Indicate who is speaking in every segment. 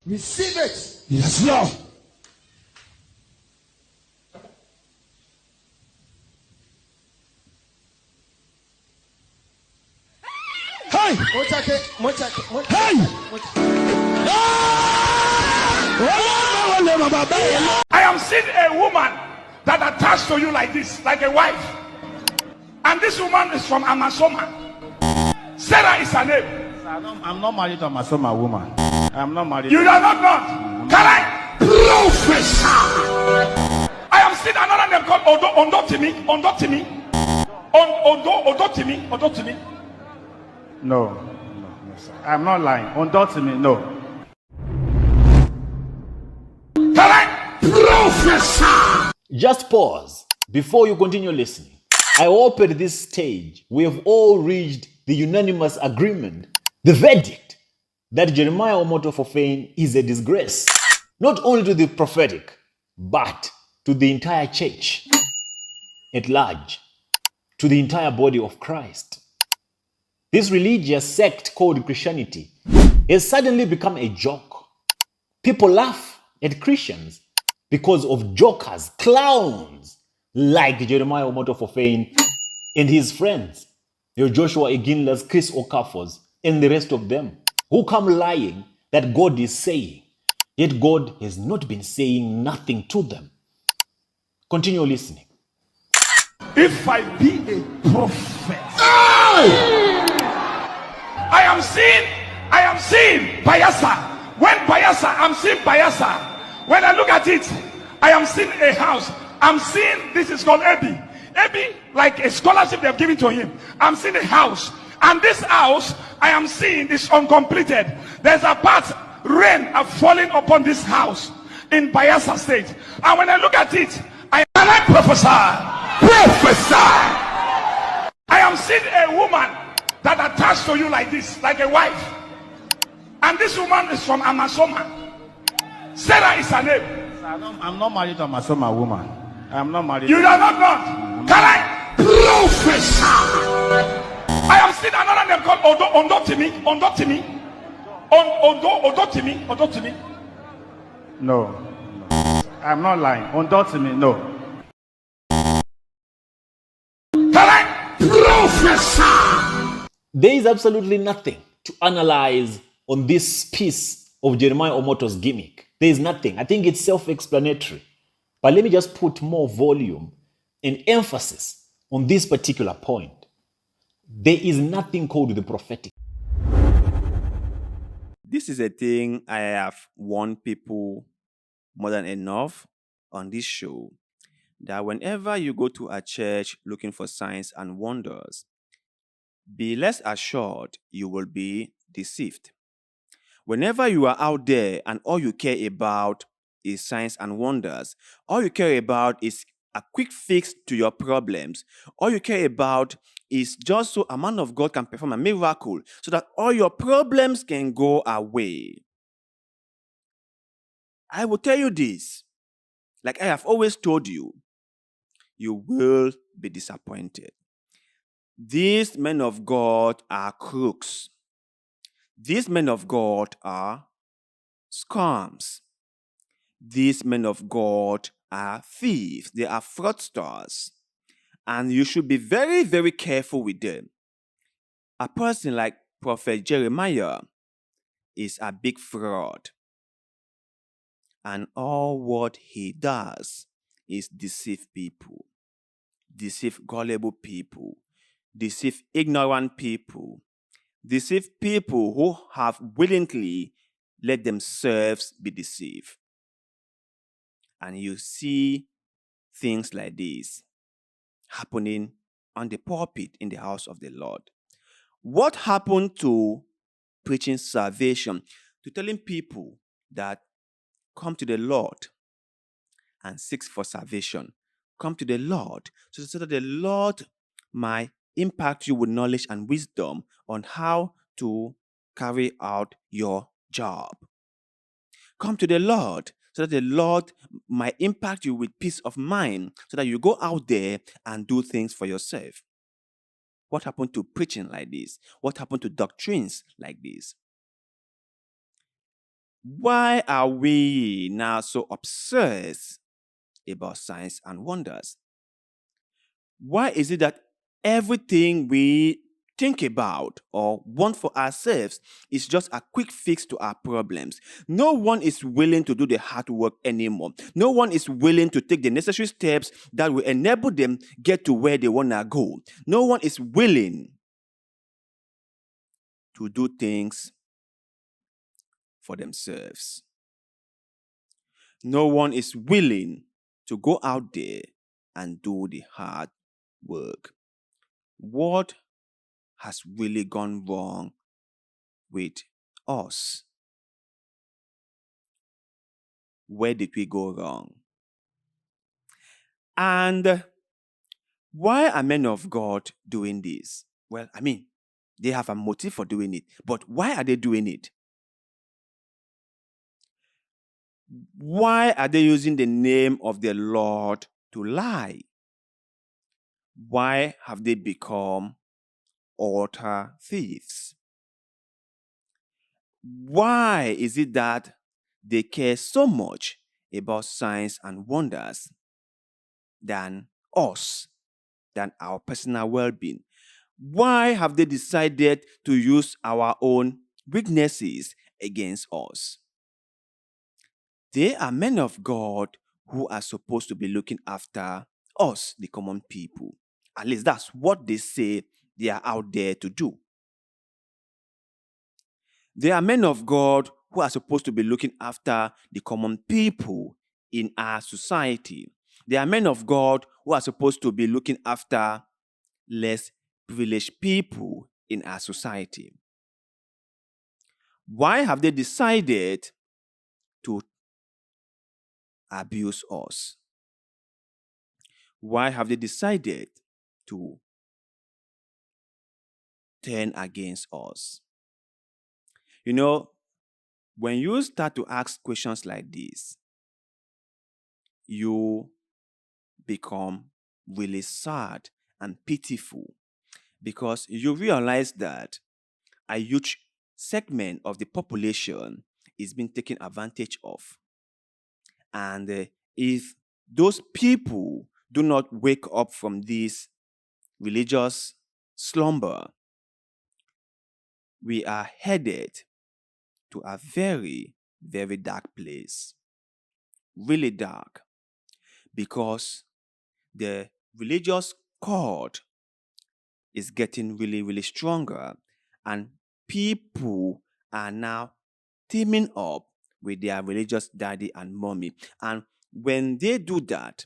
Speaker 1: Receive it.
Speaker 2: Yes, Lord. Hey! Hey!
Speaker 3: I am seeing a woman that attached to you like this, like a wife. And this woman is from Amasoma. Sarah is her name.
Speaker 4: I'm not married to a Masoma woman. I'm not married.
Speaker 3: You are not. Can I prophesy? I am seeing another name called Ondotimi. Ondotimi.
Speaker 4: No, sir. I'm not lying. Undoubtedly, no.
Speaker 3: Can I prophesy?
Speaker 5: Just pause before you continue listening. I hope at this stage we have all reached the unanimous agreement, the verdict, that Jeremiah Omoto Fofane is a disgrace, not only to the prophetic, but to the entire church at large, to the entire body of Christ. This religious sect called Christianity has suddenly become a joke. People laugh at Christians because of jokers, clowns, like Jeremiah Omoto Fofane and his friends, your Joshua Iginlas, Chris Okafors, and the rest of them, who come lying that God is saying, yet God has not been saying nothing to them. Continue listening.
Speaker 3: If I be a prophet, I am seeing Bayasa. When Bayasa, I'm seeing Bayasa. When I look at it, I am seeing a house. I'm seeing, this is called Ebi, like a scholarship they've given to him. I'm seeing a house, and this house I am seeing is uncompleted. There's a part, rain are falling upon this house in Bayelsa State, and when I look at it, I prophesy. I am seeing a woman that attached to you like this, like a wife, and this woman is from Amasoma. Sarah is her name.
Speaker 4: I'm not married to a Masoma woman. I'm not married.
Speaker 3: You are not. Can I prophesy? I am seeing another name called Ondotimi.
Speaker 4: No, I'm not lying. Undoubtedly, no.
Speaker 3: Can I prophesy?
Speaker 5: There is absolutely nothing to analyze on this piece of Jeremiah Omoto's gimmick. There is nothing. I think it's self-explanatory. But let me just put more volume and emphasis on this particular point. There is nothing called the prophetic.
Speaker 6: This is a thing I have warned people more than enough on this show, that whenever you go to a church looking for signs and wonders, be less assured you will be deceived. Whenever you are out there and all you care about is signs and wonders, all you care about is a quick fix to your problems, all you care about is just so a man of God can perform a miracle so that all your problems can go away. I will tell you this, like I have always told you, you will be disappointed. These men of God are crooks. These men of God are scums. These men of God are thieves. They are fraudsters. And you should be very, very careful with them. A person like Prophet Jeremiah is a big fraud. And all what he does is deceive people, deceive gullible people, deceive ignorant people, deceive people who have willingly let themselves be deceived. And you see things like this happening on the pulpit in the house of the Lord. What happened to preaching salvation, to telling people that come to the Lord and seek for salvation? Come to the Lord so that the Lord might impact you with knowledge and wisdom on how to carry out your job. Come to the Lord so that the Lord might impact you with peace of mind so that you go out there and do things for yourself. What happened to preaching like this? What happened to doctrines like this? Why are we now so obsessed about signs and wonders? Why is it that everything we think about or want for ourselves is just a quick fix to our problems? No one is willing to do the hard work anymore. No one is willing to take the necessary steps that will enable them get to where they want to go. No one is willing to do things for themselves. No one is willing to go out there and do the hard work. What has really gone wrong with us? Where did we go wrong? And why are men of God doing this? Well, I mean, they have a motive for doing it, but why are they doing it? Why are they using the name of the Lord to lie? Why have they become altar thieves? Why is it that they care so much about signs and wonders than us, than our personal well-being? Why have they decided to use our own weaknesses against us? They are men of God who are supposed to be looking after us, the common people. At least that's what they say they are out there to do. They are men of God who are supposed to be looking after the common people in our society. They are men of God who are supposed to be looking after less privileged people in our society. Why have they decided to abuse us? Why have they decided to turn against us? You know, when you start to ask questions like this, you become really sad and pitiful because you realize that a huge segment of the population is being taken advantage of. And if those people do not wake up from this religious slumber, we are headed to a very, very dark place. Really dark. Because the religious cord is getting really, really stronger. And people are now teaming up with their religious daddy and mommy. And when they do that,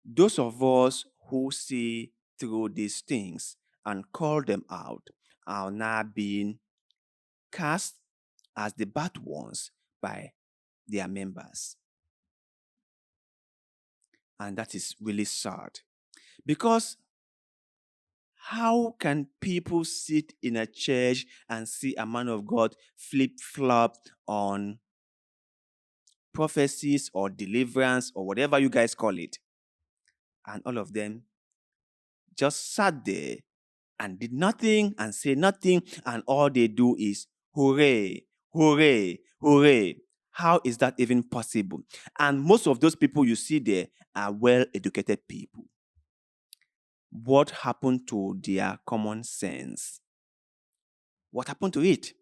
Speaker 6: those of us who see through these things and call them out are now being cast as the bad ones by their members. And that is really sad. Because how can people sit in a church and see a man of God flip-flop on prophecies or deliverance or whatever you guys call it, and all of them just sat there and did nothing and say nothing, and all they do is hooray, hooray, hooray? How is that even possible? And most of those people you see there are well-educated people. What happened to their common sense? What happened to it?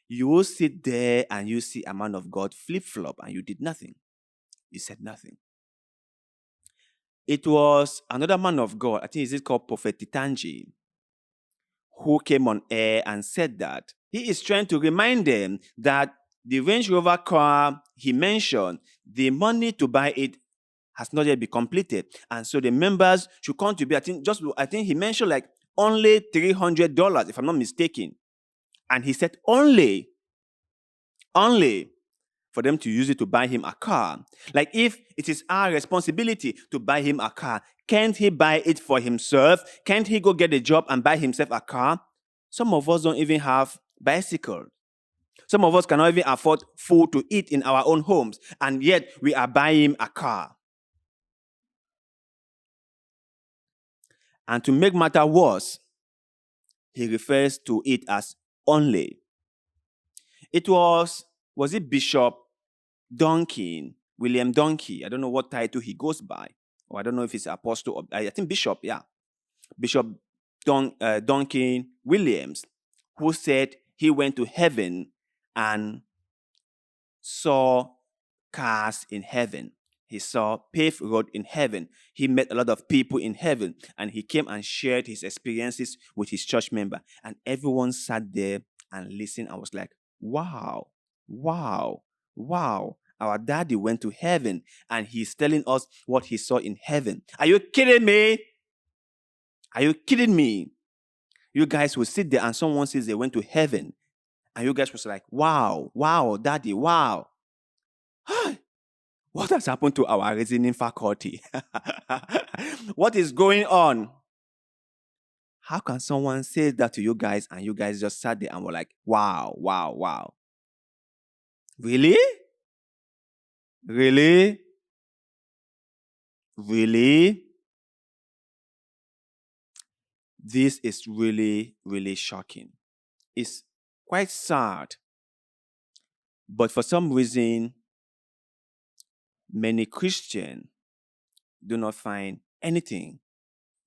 Speaker 6: You will sit there and you see a man of God flip-flop and you did nothing. You said nothing. It was another man of God, I think it's called Prophetic, who came on air and said that he is trying to remind them that the Range Rover car he mentioned, the money to buy it has not yet been completed. And so the members should contribute. I think he mentioned like only $300, if I'm not mistaken. And he said only for them to use it to buy him a car. Like, if it is our responsibility to buy him a car, can't he buy it for himself? Can't he go get a job and buy himself a car? Some of us don't even have bicycles. Some of us cannot even afford food to eat in our own homes, and yet we are buying a car. And to make matter worse, he refers to it as only. It was it Bishop Duncan, William Donkey? I don't know what title he goes by. Or I don't know if it's apostle or I think Bishop, yeah. Bishop Duncan Williams, who said he went to heaven and saw cars in heaven. He saw paved road in heaven. He met a lot of people in heaven, and he came and shared his experiences with his church member. And everyone sat there and listened. I was like, wow, wow, wow. Our daddy went to heaven, and he's telling us what he saw in heaven. Are you kidding me? Are you kidding me? You guys will sit there and someone says they went to heaven, and you guys was like, wow, wow, daddy, wow. What has happened to our reasoning faculty? What is going on? How can someone say that to you guys and you guys just sat there and were like, wow, wow, wow? Really? Really? Really? This is really, really shocking. It's quite sad. But for some reason, many Christians do not find anything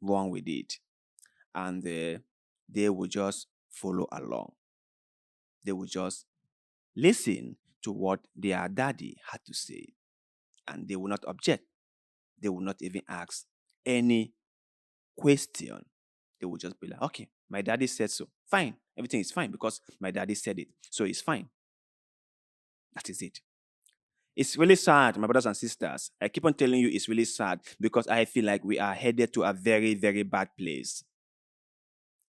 Speaker 6: wrong with it. And they will just follow along. They will just listen to what their daddy had to say. And they will not object. They will not even ask any question. They will just be like, okay, my daddy said so. Fine. Everything is fine because my daddy said it. So it's fine. That is it. It's really sad, my brothers and sisters. I keep on telling you it's really sad because I feel like we are headed to a very, very bad place.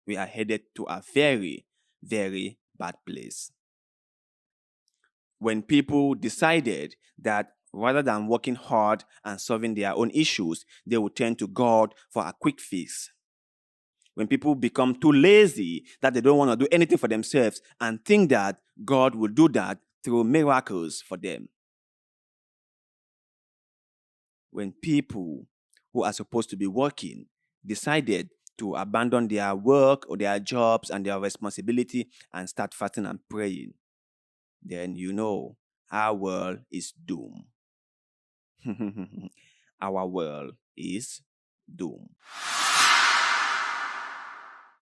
Speaker 6: We are headed to a very, very bad place. When people decided that rather than working hard and solving their own issues, they would turn to God for a quick fix. When people become too lazy that they don't want to do anything for themselves and think that God will do that through miracles for them. When people who are supposed to be working decided to abandon their work or their jobs and their responsibility and start fasting and praying, then you know our world is doomed. Our world is doomed.